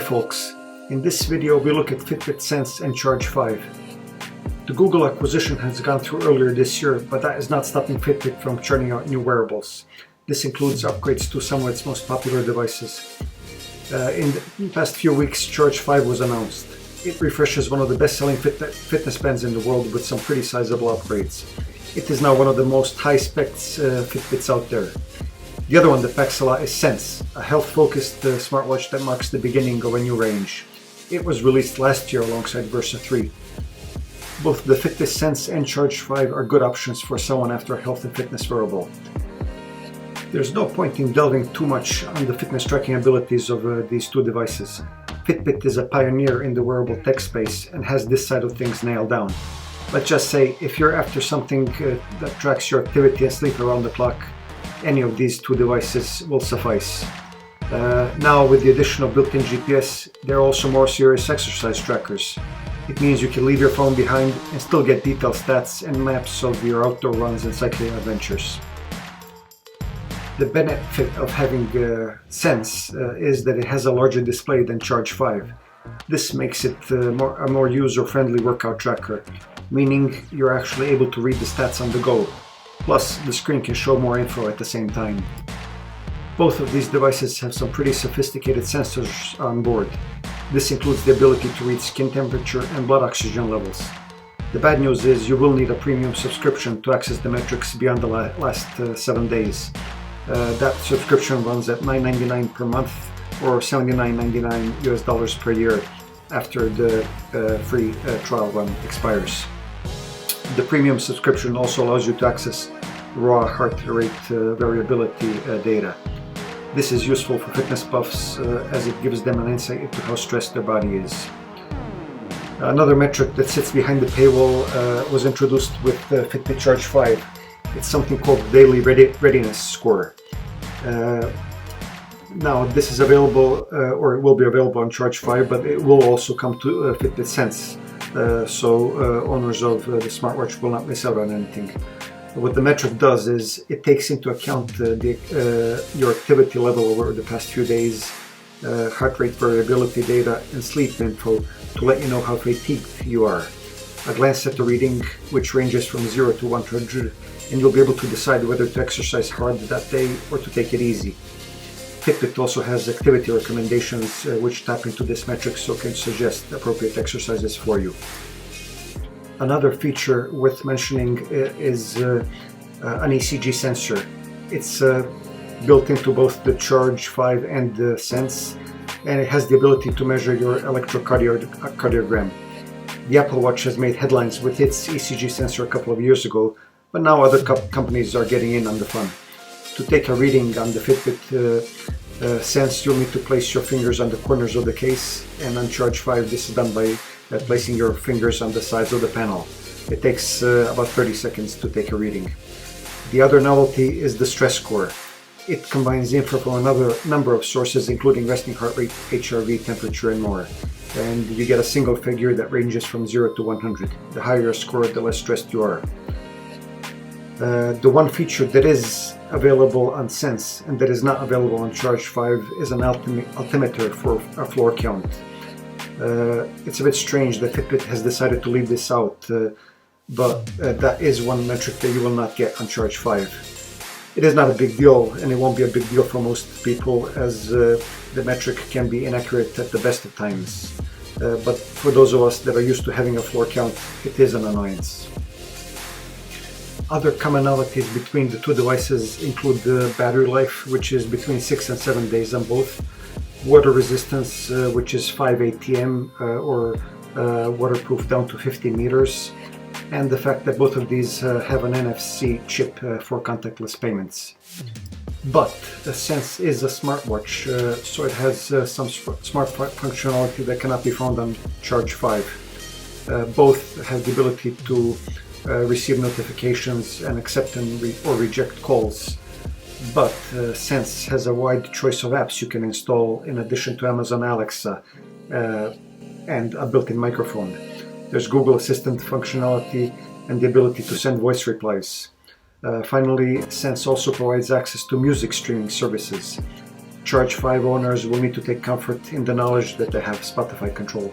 folks, in this video we look at Fitbit Sense and Charge 5. The Google acquisition has gone through earlier this year, but that is not stopping Fitbit from churning out new wearables. This includes upgrades to some of its most popular devices. In the past few weeks, Charge 5 was announced. It refreshes one of the best-selling fitness bands in the world with some pretty sizable upgrades. It is now one of the most high-spec Fitbits out there. The other one that packs a lot is Sense, a health-focused smartwatch that marks the beginning of a new range. It was released last year alongside Versa 3. Both the Fitbit Sense and Charge 5 are good options for someone after a health and fitness wearable. There's no point in delving too much on the fitness tracking abilities of these two devices. Fitbit is a pioneer in the wearable tech space and has this side of things nailed down. Let's just say, if you're after something that tracks your activity and sleep around the clock, any of these two devices will suffice. Now, with the addition of built-in GPS, there are also more serious exercise trackers. It means you can leave your phone behind and still get detailed stats and maps of your outdoor runs and cycling adventures. The benefit of having Sense is that it has a larger display than Charge 5. This makes it a more user-friendly workout tracker, meaning you're actually able to read the stats on the go. Plus, the screen can show more info at the same time. Both of these devices have some pretty sophisticated sensors on board. This includes the ability to read skin temperature and blood oxygen levels. The bad news is you will need a premium subscription to access the metrics beyond the last 7 days. That subscription runs at $9.99 per month or $79.99 US per year after the free trial run expires. The premium subscription also allows you to access raw heart rate variability data. This is useful for fitness buffs as it gives them an insight into how stressed their body is. Another metric that sits behind the paywall was introduced with Fitbit Charge 5. It's something called Daily Readiness Score. Now, this is available, or it will be available on Charge 5, but it will also come to Fitbit Sense. So owners of the smartwatch will not miss out on anything. What the metric does is it takes into account your activity level over the past few days, heart rate variability data, and sleep info to let you know how fatigued you are. A glance at the reading, which ranges from 0 to 100, and you'll be able to decide whether to exercise hard that day or to take it easy. Fitbit also has activity recommendations which tap into this metric, so can suggest appropriate exercises for you. Another feature worth mentioning is an ECG sensor. It's built into both the Charge 5 and the Sense, and it has the ability to measure your electrocardiogram. The Apple Watch has made headlines with its ECG sensor a couple of years ago, but now other companies are getting in on the fun. To take a reading on the Fitbit Sense, you'll need to place your fingers on the corners of the case, and on Charge 5 this is done by placing your fingers on the sides of the panel. It takes about 30 seconds to take a reading. The other novelty is the stress score. It combines info from another number of sources, including resting heart rate, HRV, temperature, and more. And you get a single figure that ranges from 0 to 100. The higher your score, the less stressed you are. The one feature that is available on Sense and that is not available on Charge 5 is an altimeter for a floor count. It's a bit strange that Fitbit has decided to leave this out, but that is one metric that you will not get on Charge 5. It is not a big deal, and it won't be a big deal for most people, as the metric can be inaccurate at the best of times. But for those of us that are used to having a floor count, it is an annoyance. Other commonalities between the two devices include the battery life, which is between 6 and 7 days on both, water resistance, which is 5 ATM or waterproof down to 50 meters, and the fact that both of these have an NFC chip for contactless payments. But the Sense is a smartwatch, so it has some smart functionality that cannot be found on Charge 5. Both have the ability to receive notifications and accept or reject calls. But Sense has a wide choice of apps you can install in addition to Amazon Alexa and a built-in microphone. There's Google Assistant functionality and the ability to send voice replies. Finally, Sense also provides access to music streaming services. Charge 5 owners will need to take comfort in the knowledge that they have Spotify control.